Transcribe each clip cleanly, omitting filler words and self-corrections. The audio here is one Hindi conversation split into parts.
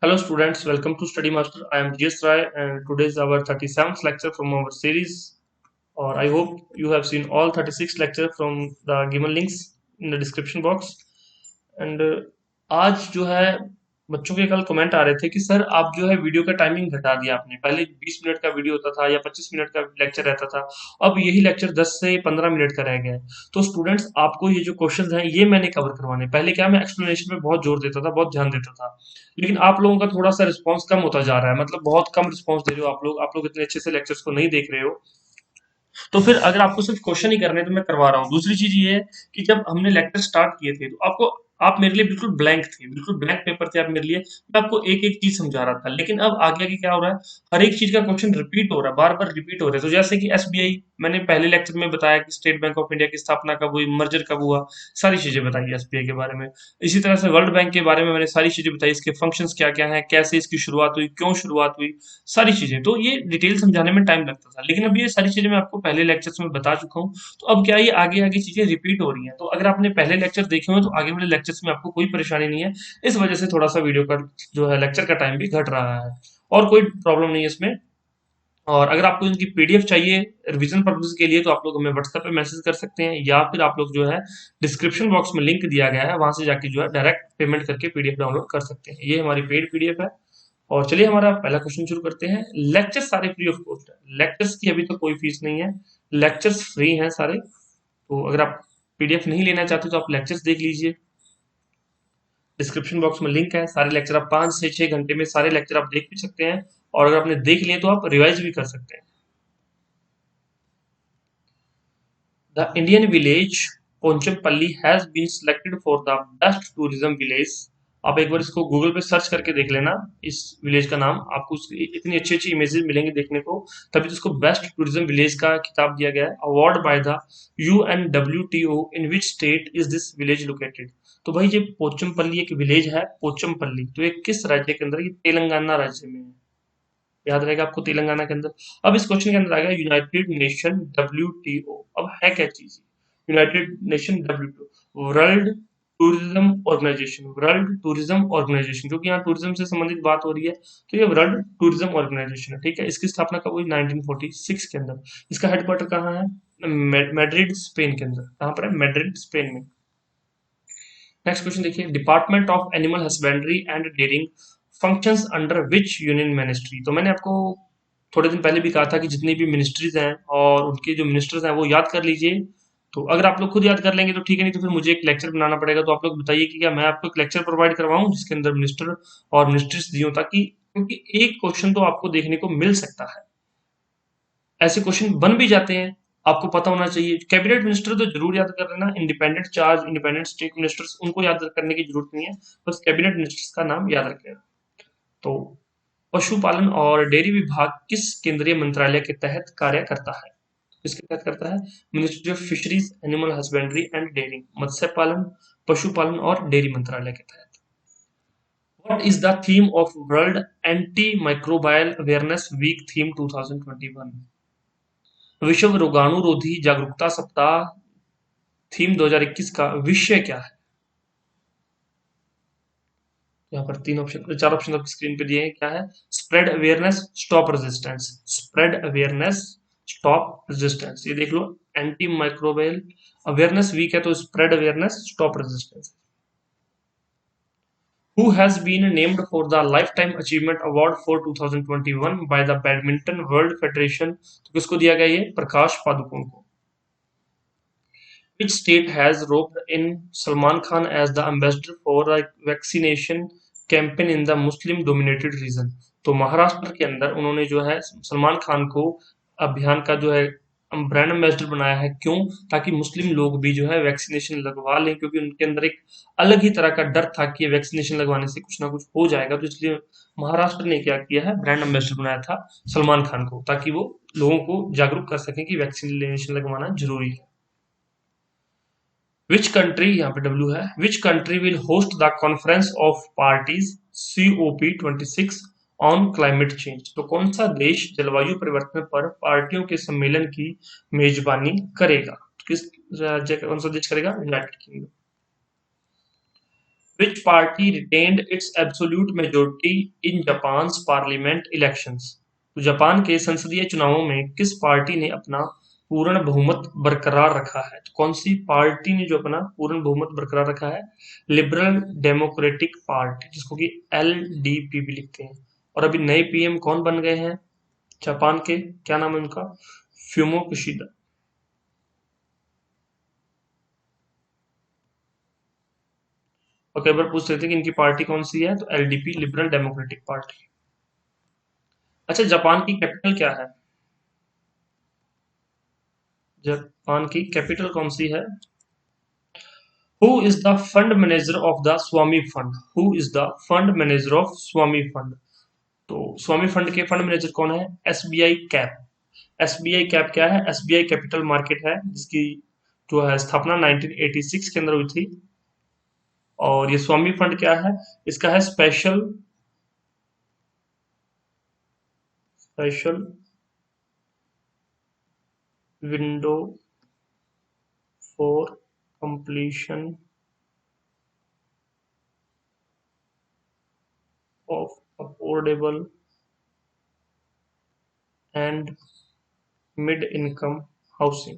Hello students, welcome to Study Master. I am GS Rai and today is our 37th lecture from our series. Or I hope you have seen all 36 lecture from the given links in the description box. And आज जो है बच्चों के कल कमेंट आ रहे थे कि सर आप जो है वीडियो का टाइमिंग घटा दिया आपने। पहले 20 मिनट का वीडियो होता था या 25 मिनट का लेक्चर रहता था, अब यही लेक्चर 10 से 15 मिनट का रह गया है। तो स्टूडेंट्स आपको ये जो क्वेश्चंस हैं ये मैंने कवर करवाने। पहले क्या मैं एक्सप्लेनेशन पे बहुत जोर देता था, बहुत ध्यान देता था, लेकिन आप लोगों का थोड़ा सा रिस्पॉन्स कम होता जा रहा है। मतलब बहुत कम रिस्पॉन्स दे रहे हो आप लोग इतने अच्छे से लेक्चर्स को नहीं देख रहे हो। तो फिर अगर आपको सिर्फ क्वेश्चन ही करने हैं, तो मैं करवा रहा हूँ। दूसरी चीज ये है कि जब हमने लेक्चर स्टार्ट किए थे तो आप मेरे लिए बिल्कुल ब्लैंक थे, बिल्कुल ब्लैंक पेपर थे आप मेरे लिए। मैं आपको एक एक चीज समझा रहा था, लेकिन अब आगे आगे क्या हो रहा है, हर एक चीज का क्वेश्चन रिपीट हो रहा है, बार बार रिपीट हो रहा है। तो जैसे कि एसबीआई, मैंने पहले लेक्चर में बताया कि स्टेट बैंक ऑफ इंडिया की स्थापना कब हुई, मर्जर कब हुआ, सारी चीजें बताई एसबीआई के बारे में। इसी तरह से वर्ल्ड बैंक के बारे में मैंने सारी चीजें बताई, इसके फंक्शंस क्या क्या हैं, कैसे इसकी शुरुआत हुई, क्यों शुरुआत हुई, सारी चीजें। तो ये डिटेल समझाने में टाइम लगता था, लेकिन अब ये सारी चीजें मैं आपको पहले लेक्चर्स में बता चुका हूँ। तो अब क्या है, ये आगे आगे चीजें रिपीट हो रही हैं। तो अगर आपने पहले लेक्चर देखे हो तो आगे वाले लेक्चर्स में आपको कोई परेशानी नहीं है। इस वजह से थोड़ा सा वीडियो का जो है लेक्चर का टाइम भी घट रहा है, और कोई प्रॉब्लम नहीं है इसमें। और अगर आपको इनकी पीडीएफ चाहिए रिवीजन पर्पज के लिए, तो आप लोग हमें व्हाट्सएप पे मैसेज कर सकते हैं, या फिर आप लोग जो है डिस्क्रिप्शन बॉक्स में लिंक दिया गया है, वहां से जाके जो है डायरेक्ट पेमेंट करके पीडीएफ डाउनलोड कर सकते हैं। ये हमारी पेड पीडीएफ है। और चलिए हमारा पहला क्वेश्चन शुरू करते हैं। लेक्चर सारे फ्री ऑफ कॉस्ट है, लेक्चर्स की अभी तो कोई फीस नहीं है, लेक्चर्स फ्री हैं सारे। तो अगर आप पीडीएफ नहीं लेना चाहते तो आप लेक्चर्स देख लीजिए, डिस्क्रिप्शन बॉक्स में लिंक है। सारे लेक्चर आप 5 से 6 घंटे में सारे लेक्चर आप देख भी सकते हैं, और अगर आपने देख लिए तो आप रिवाइज भी कर सकते हैं। The Indian village Pochampally has been selected for the best tourism village. आप एक बार इसको गूगल पे सर्च करके देख लेना, इस विलेज का नाम आपको इतनी अच्छी अच्छी इमेजेस मिलेंगी देखने को। तभी तो इसको बेस्ट टूरिज्म विलेज का खिताब दिया गया है, award by the UNWTO। In which state is this village located? तो भाई ये पोचमपल्ली एक विलेज है, पोचमपल्ली। तो ये किस राज्य के अंदर? ये तेलंगाना राज्य में है, याद रहेगा आपको, तेलंगाना के अंदर। अब इस क्वेश्चन के अंदर आ गया यूनाइटेड नेशन WTO। अब है क्या चीज United Nation WTO? World tourism organisation, world tourism organisation, क्योंकि यहाँ टूरिज्म से संबंधित बात हो रही है, तो ये वर्ल्ड टूरिज्म ऑर्गेनाइजेशन है। ठीक है, इसकी स्थापना कब हुई? 1946 के अंदर। इसका हेडक्वार्टर कहाँ है? मैड्रिड स्पेन के अंदर। कहाँ पर है? मैड्रिड स्पेन में। नेक्स्ट क्वेश्चन देखिए, department of animal husbandry and dairying functions under which union ministry? तो मैंने आपको थोड़े दिन पहले भी कहा था कि जितनी भी मिनिस्ट्रीज हैं और उनके जो मिनिस्टर्स हैं वो याद कर लीजिए। तो अगर आप लोग खुद याद कर लेंगे तो ठीक है, नहीं तो फिर मुझे एक लेक्चर बनाना पड़ेगा। तो आप लोग बताइए कि क्या मैं आपको एक लेक्चर प्रोवाइड करवाऊं जिसके अंदर मिनिस्टर और मिनिस्ट्रीज दी हो, ताकि, क्योंकि एक क्वेश्चन तो आपको देखने को मिल सकता है, ऐसे क्वेश्चन बन भी जाते हैं, आपको पता होना चाहिए। कैबिनेट मिनिस्टर तो जरूर याद कर लेना, independent charge, independent state ministers, उनको याद करने की जरूरत नहीं है, बस कैबिनेट मिनिस्टर्स का नाम याद रखेगा। तो पशुपालन और डेयरी विभाग किस केंद्रीय मंत्रालय के तहत कार्य करता है? किसके तहत करता है? Ministry of fisheries, animal husbandry and dairying, मत्स्य पालन, पशुपालन और डेयरी मंत्रालय के तहत। What is the theme of World Antimicrobial Awareness Week theme 2021? विश्व रोगाणुरोधी जागरूकता सप्ताह थीम 2021 का विषय क्या है? यहाँ पर तीन ऑप्शन, चार ऑप्शन आपकी स्क्रीन पे दिए हैं। क्या है? Spread awareness, stop resistance. Spread awareness, stop resistance, ये देख लो। एंटी माइक्रोबियल अवेयरनेस वीक है, तो spread awareness, stop resistance. Who has been named for the Lifetime Achievement Award for 2021 by the Badminton World Federation? तो किसको दिया गया ये? प्रकाश पादुकोण को। Which state has roped in Salman Khan as the ambassador for a vaccination campaign in the Muslim dominated region? तो महाराष्ट्र के अंदर उन्होंने जो है सलमान खान को अभियान का जो है ब्रांड एम्बेसडर बनाया है। क्यों? ताकि मुस्लिम लोग भी जो है वैक्सीनेशन लगवा लें, क्योंकि उनके अंदर एक अलग ही तरह का डर था कि वैक्सीनेशन लगवाने से कुछ ना कुछ हो जाएगा। तो इसलिए महाराष्ट्र ने क्या किया है, ब्रांड एम्बेसडर बनाया था सलमान खान को, ताकि वो लोगों को जागरूक कर सकें कि वैक्सीनेशन लगवाना जरूरी है। विच कंट्री, यहाँ पे डब्ल्यू है, which country will host the conference of parties COP26 on climate change? तो कौन सा देश जलवायु परिवर्तन पर पार्टियों के सम्मेलन की मेजबानी करेगा? तो किस राज्य का, कौन सा देश करेगा? United kingdom. Which party retained its absolute majority in Japan's parliament elections? तो जापान के संसदीय चुनावों में किस पार्टी ने अपना पूर्ण बहुमत बरकरार रखा है? तो कौन सी पार्टी ने जो अपना पूर्ण बहुमत बरकरार रखा है? लिबरल डेमोक्रेटिक पार्टी, जिसको कि एलडीपी भी लिखते हैं। और अभी नए पीएम कौन बन गए हैं जापान के? क्या नाम है उनका? फ्यूमो किशिदा। और कई बार पूछ लेते हैं कि इनकी पार्टी कौन सी है, तो एलडीपी, लिबरल डेमोक्रेटिक पार्टी। अच्छा, जापान की कैपिटल क्या है? जापान की कैपिटल कौन सी है? Who is the fund manager of the Swami fund? Who is the fund manager of Swami fund? तो स्वामी फंड के फंड मैनेजर कौन है? SBI cap. एसबीआई कैप क्या है? एसबीआई कैपिटल मार्केट है, जिसकी जो है स्थापना 1986 के अंदर हुई थी। और ये स्वामी फंड क्या है? इसका है special special window for completion of affordable and mid income housing.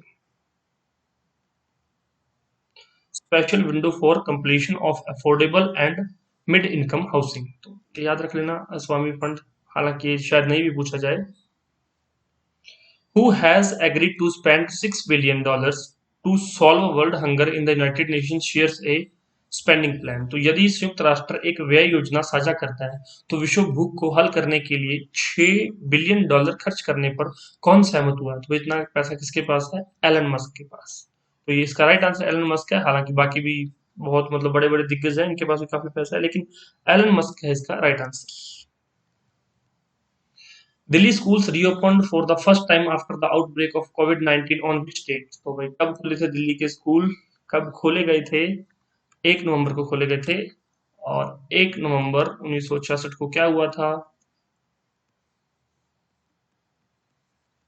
Special window for completion of affordable and mid income housing, तो याद रख लेना स्वामी फंड। हालांकि ये शायद नहीं भी पूछा जाए। Who has agreed to spend $6 billion to solve world hunger in the United Nations shares a spending plan? तो यदि संयुक्त राष्ट्र एक व्यय योजना साझा करता है तो विश्व भूख को हल करने के लिए $6 बिलियन खर्च करने पर कौन सहमत हुआ है? तो इतना पैसा किसके पास है? एलन मस्क के पास। तो ये इसका राइट आंसर एलन मस्क है। हालांकि बाकी भी बहुत मतलब बड़े बड़े दिग्गज हैं, इनके पास भी काफी पैसा है, लेकिन एलन मस्क है इसका right answer. Delhi schools reopened for the first time after the outbreak of कोविड-19 ऑन विच डेट? तो भाई कब खुले थे दिल्ली के स्कूल? कब खोले गए थे? 1 नवंबर को खोले गए थे। और 1 नवंबर 1966 को क्या हुआ था?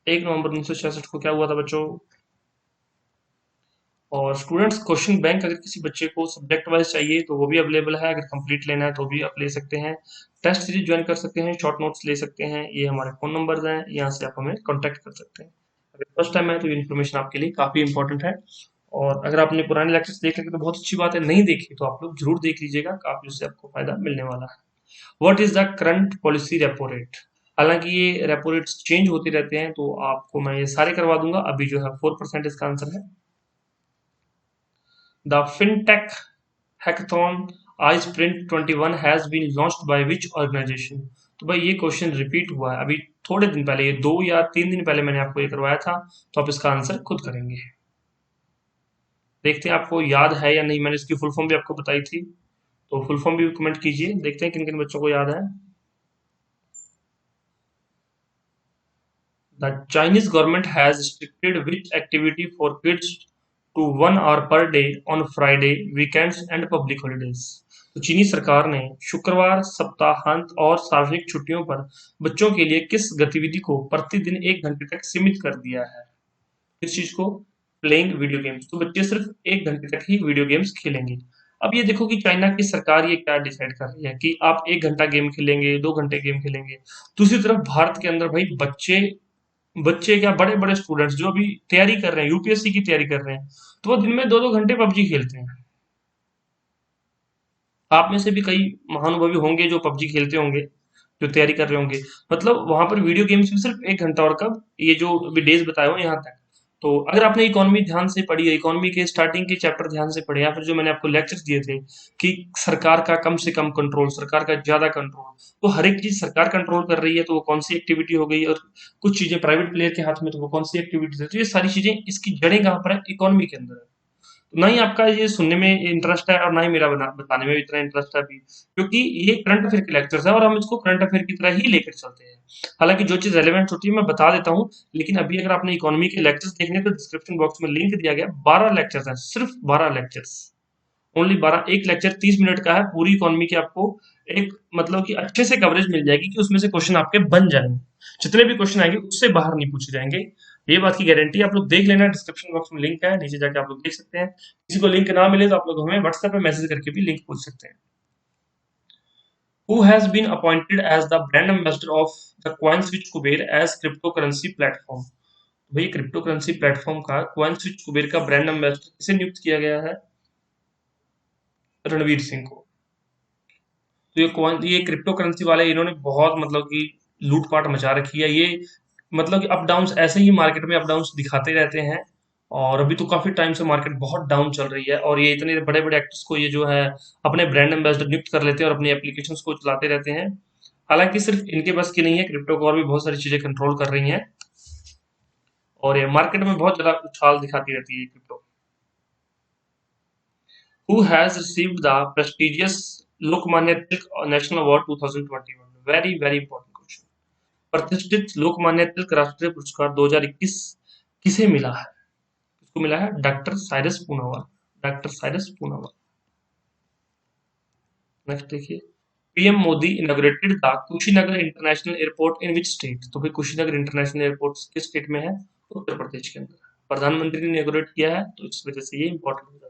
1 नवंबर 1966 को क्या हुआ था बच्चों? और स्टूडेंट्स, क्वेश्चन बैंक अगर किसी बच्चे को सब्जेक्ट वाइज चाहिए तो वो भी अवेलेबल है। अगर कंप्लीट लेना है तो भी आप ले सकते हैं। टेस्ट सीरीज ज्वाइन कर सकते हैं, शॉर्ट नोट्स ले सकते हैं। ये हमारे फोन नंबर्स हैं, यहाँ से आप हमें कॉन्टैक्ट कर सकते हैं। अगर फर्स्ट टाइम है तो ये इन्फॉर्मेशन आपके लिए काफी इंपॉर्टेंट है। और अगर आपने पुराने लेक्चर्स देख रखे तो बहुत अच्छी बात है, नहीं देखी तो आप लोग जरूर देख लीजिएगा, काफी उससे आपको फायदा मिलने वाला है। What is the current policy repo rate? हालांकि ये रेपो रेट्स चेंज होते रहते हैं, तो आपको मैं ये सारे करवा दूंगा। अभी जो है 4% इसका आंसर है। The FinTech Hackathon iSprint 21 has been launched by which organization? तो भाई ये क्वेश्चन रिपीट हुआ है अभी थोड़े दिन पहले, ये 2 या 3 दिन पहले मैंने आपको ये करवाया था। तो आप इसका आंसर खुद करेंगे। देखते हैं आपको याद है या नहीं। मैंने इसकी फुल फॉर्म भी आपको बताई थी, तो फुल फॉर्म भी कमेंट कीजिए। देखते हैं किन किन बच्चों को याद है। The Chinese government has restricted which activity for kids to 1 hour per day on Friday, weekends and public holidays? तो चीनी सरकार ने शुक्रवार, सप्ताहांत और सार्वजनिक छुट्टियों पर बच्चों के लिए किस गतिविधि को प्रतिदिन 1 घंटे तक सीमित कर दिया है? इस चीज को, प्लेइंग वीडियो गेम्स। तो बच्चे सिर्फ 1 घंटे तक ही वीडियो गेम्स खेलेंगे। अब ये देखो कि चाइना की सरकार ये क्या डिसाइड कर रही है कि आप 1 घंटा गेम खेलेंगे, 2 घंटे गेम खेलेंगे। दूसरी तरफ भारत के अंदर भाई बच्चे बच्चे क्या, बड़े बड़े स्टूडेंट्स जो अभी तैयारी कर रहे हैं, यूपीएससी की तैयारी कर रहे हैं, तो वो दिन में 2-2 घंटे पबजी खेलते हैं। आप में से भी कई महानुभवी होंगे जो पबजी खेलते होंगे, जो तैयारी कर रहे होंगे। मतलब वहां पर वीडियो गेम्स भी सिर्फ 1 घंटा, और कब, ये जो अभी डेज बताए हो यहाँ तक। तो अगर आपने इकोनॉमी ध्यान से पढ़ी है, इकोनॉमी के स्टार्टिंग के चैप्टर ध्यान से पढ़े, या फिर जो मैंने आपको लेक्चर्स दिए थे कि सरकार का कम से कम कंट्रोल, सरकार का ज्यादा कंट्रोल, तो हर एक चीज सरकार कंट्रोल कर रही है तो वो कौन सी एक्टिविटी हो गई, और कुछ चीजें प्राइवेट प्लेयर के हाथ में तो वो कौन सी एक्टिविटीज है। तो ये सारी चीजें, इसकी जड़ें कहाँ पर है? इकोनॉमी के अंदर है। ना ही आपका ये सुनने में इंटरेस्ट है, और ना ही मेरा बताने में इतना इंटरेस्ट है अभी, क्योंकि ये करंट अफेयर के लेक्चर्स है और हम इसको करंट अफेयर की तरह ही लेकर चलते हैं। हालांकि जो चीज रेलेवेंट होती है मैं बता देता हूँ, लेकिन अभी अगर आपने इकोनॉमी के लेक्चर्स देखने तो डिस्क्रिप्शन बॉक्स में लिंक दिया गया। 12 लेक्चर्स हैं, सिर्फ 12 लेक्चर्स, ओनली 12। एक लेक्चर 30 मिनट का है। पूरी इकोनॉमी की आपको एक मतलब कि अच्छे से कवरेज मिल जाएगी कि उसमें से क्वेश्चन आपके बन जाएंगे। जितने भी क्वेश्चन आएंगे उससे बाहर नहीं पूछे जाएंगे। ये बात की गारंटी आप लोग देख लेना, डिस्क्रिप्शन बॉक्स में लिंक है, नीचे जाके आप लोग देख सकते हैं। किसी को लिंक ना मिले तो आप लोग हमें व्हाट्सएप पे मैसेज करके भी लिंक पूछ सकते हैं। Who has been appointed as the brand ambassador of the CoinSwitch Kuber as cryptocurrency platform? भाई क्रिप्टो करेंसी प्लेटफॉर्म का CoinSwitch कुबेर का ब्रांड एम्बेसडर किसे नियुक्त किया गया है? रणवीर सिंह को। तो ये क्रिप्टो करेंसी वाले इन्होंने बहुत मतलब कि लूटपाट मचा रखी है। ये मतलब कि अप डाउन्स ऐसे ही मार्केट में अप डाउन्स दिखाते रहते हैं, और अभी तो काफी टाइम से मार्केट बहुत डाउन चल रही है, और ये इतने बड़े बड़े एक्टर्स को ये जो है अपने ब्रांड एम्बेसडर नियुक्त कर लेते हैं और अपनी एप्लीकेशंस को चलाते रहते हैं। हालांकि सिर्फ इनके बस की नहीं है, क्रिप्टो को और भी बहुत सारी चीजें कंट्रोल कर रही हैं, और ये मार्केट में बहुत ज्यादा उछाल दिखाती रहती है crypto. Who has received the prestigious Lokmanya Tilak National Award 2021? Very very important question. प्रतिष्ठित लोकमान्य तिलक राष्ट्रीय पुरस्कार 2021 किसे मिला है? किसको मिला है? Doctor Cyrus Poonawalla. Doctor Cyrus Poonawalla. Next देखिए, PM Modi inaugurated the Kushinagar international airport in which state? तो भाई कुशीनगर इंटरनेशनल एयरपोर्ट किस स्टेट में है? उत्तर प्रदेश के अंदर। प्रधानमंत्री ने इनॉग्रेट किया है, तो इस वजह से ये इंपॉर्टेंट हो जाता है।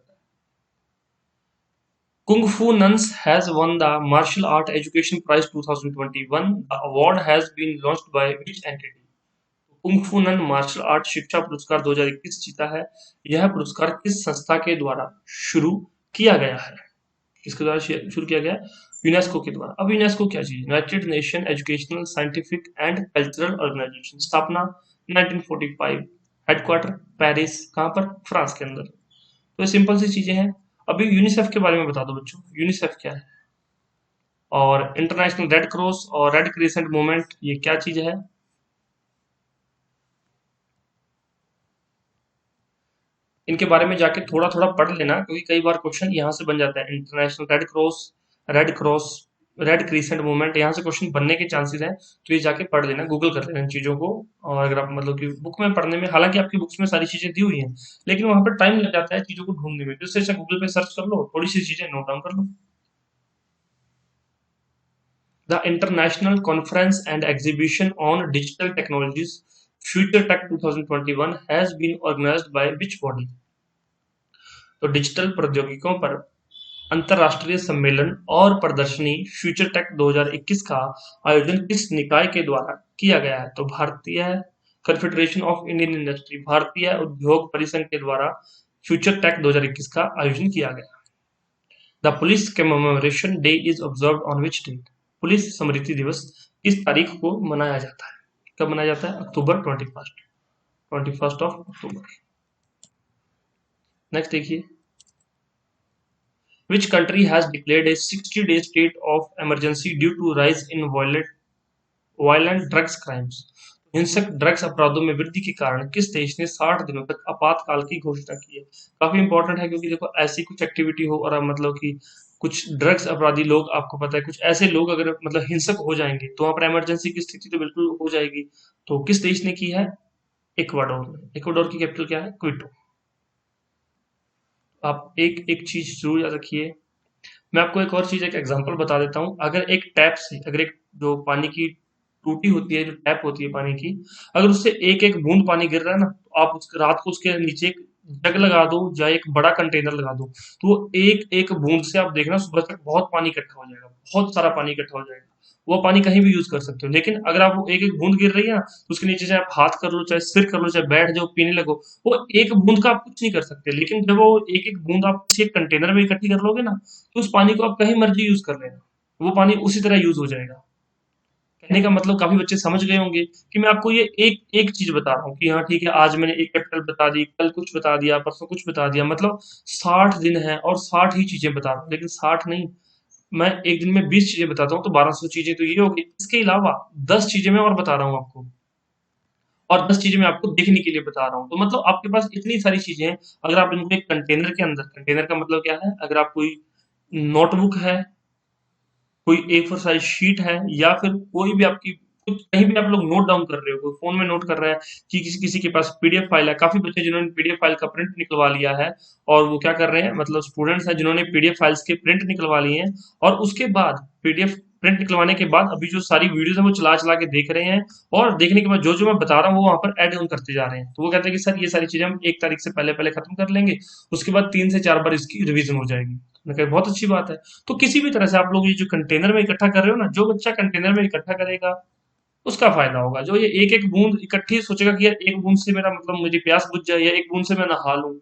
Kung Fu Nuns has won the Martial Art Education Prize 2021. The award has been launched by which entity? Kung फू नन मार्शल आर्ट शिक्षा पुरस्कार 2021 जीता है। यह पुरस्कार किस संस्था के द्वारा शुरू किया गया है? किसके द्वारा शुरू किया गया? यूनेस्को के द्वारा। अब यूनेस्को क्या चीज? United Nation educational scientific and cultural organisation. स्थापना 1945। Headquarter Paris. कहां पर? फ्रांस के अंदर। तो सिंपल सी चीजें हैं। अभी यूनिसेफ के बारे में बता दो बच्चों, यूनिसेफ क्या है? और इंटरनेशनल रेड क्रॉस और रेड क्रिसेंट मूवमेंट, ये क्या चीज है? इनके बारे में जाके थोड़ा थोड़ा पढ़ लेना, क्योंकि कई बार क्वेश्चन यहाँ से बन जाता है। International red cross, red crescent movement, यहाँ से क्वेश्चन बनने के चांसेस हैं। तो ये जाके पढ़ लेना, गूगल कर लेना इन चीजों को। और अगर आप मतलब कि बुक में पढ़ने में, हालांकि आपकी बुक्स में सारी चीजें दी हुई हैं, लेकिन वहां पर टाइम लग जाता है चीजों को ढूंढने में, तो इससे अच्छा गूगल पे सर्च कर लो, थोड़ी सी चीजें नोट डाउन कर लो। The International Conference and Exhibition on Digital Technologies Future Tech 2021 has been organized by which body? तो डिजिटल प्रौद्योगिकियों पर अंतरराष्ट्रीय सम्मेलन और प्रदर्शनी फ्यूचर टेक 2021 का आयोजन किस निकाय के द्वारा किया गया है? तो भारतीय कन्फेडरेशन ऑफ इंडियन इंडस्ट्री, भारतीय उद्योग परिसंघ के द्वारा फ्यूचर टेक 2021 का आयोजन किया गया। The police commemoration day is observed on which date? Police स्मृति दिवस किस तारीख को मनाया जाता है? कब मनाया जाता है? अक्टूबर 21 ऑफ अक्टूबर। नेक्स्ट देखिए, which country has declared a 60-day state of emergency due to rise in violent drugs crimes? हिंसक ड्रग्स अपराधों में वृद्धि के कारण किस देश ने 60 दिनों तक आपातकाल की घोषणा की है? काफी इंपॉर्टेंट है, क्योंकि देखो ऐसी कुछ एक्टिविटी हो और मतलब कि कुछ ड्रग्स अपराधी लोग, आपको पता है कुछ ऐसे लोग अगर मतलब हिंसक हो जाएंगे, तो वहां पर इमरजेंसी की स्थिति तो बिल्कुल हो जाएगी। तो किस देश ने की है? इक्वाडोर ने। इक्वाडोर की कैपिटल क्या है? क्विटो। आप एक एक चीज जरूर याद रखिए। मैं आपको एक और चीज, एक एग्जांपल बता देता हूँ। अगर एक टैप से, अगर एक जो पानी की टूटी होती है, जो टैप होती है पानी की, अगर उससे एक एक बूंद पानी गिर रहा है ना, तो आप रात को उसके नीचे एक जग लगा दो या एक बड़ा कंटेनर लगा दो, तो वो एक एक बूंद से आप देखना सुबह तक बहुत पानी इकट्ठा हो जाएगा, बहुत सारा पानी इकट्ठा हो जाएगा। वो पानी कहीं भी यूज कर सकते हो। लेकिन अगर आप वो एक एक बूंद गिर रही है ना, तो उसके नीचे चाहे आप हाथ कर लो, चाहे सिर कर लो, चाहे बैठ जाओ, पीने लगो, वो एक बूंद का आप कुछ नहीं कर सकते। लेकिन जब वो एक एक बूंद आप किसी एक कंटेनर में इकट्ठी कर लोगे ना, तो उस पानी को आप कहीं मर्जी यूज कर लेना, वो पानी उसी तरह यूज हो जाएगा। कहने का मतलब काफी बच्चे समझ गए होंगे कि मैं आपको ये एक एक चीज बता रहा हूँ कि हाँ ठीक है, आज मैंने एक कैपिटल बता दी, कल कुछ बता दिया, परसों कुछ बता दिया, मतलब 60 दिन है और 60 ही चीजें बता रहा हूँ। लेकिन 60 नहीं, मैं एक दिन में 20 चीजें बताता हूँ, तो 1200 चीजें तो ये होगी। इसके अलावा 10 चीजें मैं और बता रहा हूँ आपको, और 10 चीजें मैं आपको देखने के लिए बता रहा हूँ। तो मतलब आपके पास इतनी सारी चीजें हैं। अगर आप इनको एक कंटेनर के अंदर, कंटेनर का मतलब क्या है? अगर आप कोई नोटबुक है, कोई A4 साइज शीट है, या फिर कोई भी आपकी कुछ कहीं भी आप लोग नोट डाउन कर रहे हो, कोई फोन में नोट कर रहा है, कि किसी किसी के पास पीडीएफ फाइल है। काफी बच्चे जिन्होंने पीडीएफ फाइल का प्रिंट निकलवा लिया है, और वो क्या कर रहे हैं, मतलब स्टूडेंट्स हैं जिन्होंने पीडीएफ फाइल्स के प्रिंट निकलवा लिए हैं, और उसके बाद पीडीएफ प्रिंट निकलवाने के बाद अभी जो सारी वीडियोस है वो चला चला के देख रहे हैं, और देखने के बाद जो जो मैं बता रहा हूँ वो वहाँ पर ऐड ऑन करते जा रहे हैं। तो वो कहते हैं कि सर ये सारी चीजें हम 1 तारीख से पहले पहले खत्म कर लेंगे, उसके बाद 3 से 4 बार इसकी रिवीजन हो जाएगी। मैं कहा बहुत अच्छी बात है। तो किसी भी तरह से आप लोग ये जो कंटेनर में इकट्ठा कर रहे हो ना, जो बच्चा कंटेनर में इकट्ठा करेगा उसका फायदा होगा। जो ये एक एक बूंद इकट्ठी सोचेगा कि यार एक बूंद से मेरा मतलब मेरी प्यास बुझ जाए या एक बूंद से मैं नहा लूं,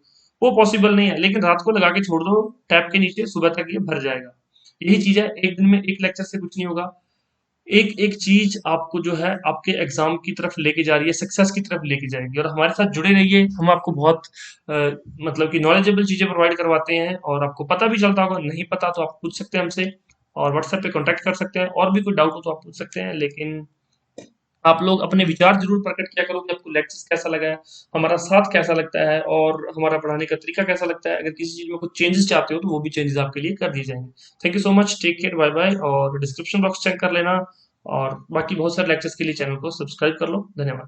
वो पॉसिबल नहीं है। लेकिन रात को लगा के छोड़ दो टैप के नीचे, सुबह तक ये भर जाएगा। यही चीज है, एक दिन में एक लेक्चर से कुछ नहीं होगा। एक एक चीज आपको जो है आपके एग्जाम की तरफ लेके जा रही है, सक्सेस की तरफ लेके जाएगी। और हमारे साथ जुड़े रहिए, हम आपको बहुत अ, मतलब कि नॉलेजेबल चीजें प्रोवाइड करवाते हैं, और आपको पता भी चलता होगा। नहीं पता तो आप पूछ सकते हैं हमसे, और व्हाट्सएप पे कांटेक्ट कर सकते हैं, और भी कोई डाउट हो तो आप पूछ सकते हैं। लेकिन आप लोग अपने विचार जरूर प्रकट किया करो कि आपको लेक्चर्स कैसा लगा है, हमारा साथ कैसा लगता है, और हमारा पढ़ाने का तरीका कैसा लगता है। अगर किसी चीज में कुछ चेंजेस चाहते हो तो वो भी चेंजेस आपके लिए कर दिए जाएंगे। Thank you so much, take care, bye bye. और डिस्क्रिप्शन बॉक्स चेक कर लेना, और बाकी बहुत सारे लेक्चर्स के लिए चैनल को सब्सक्राइब कर लो। धन्यवाद।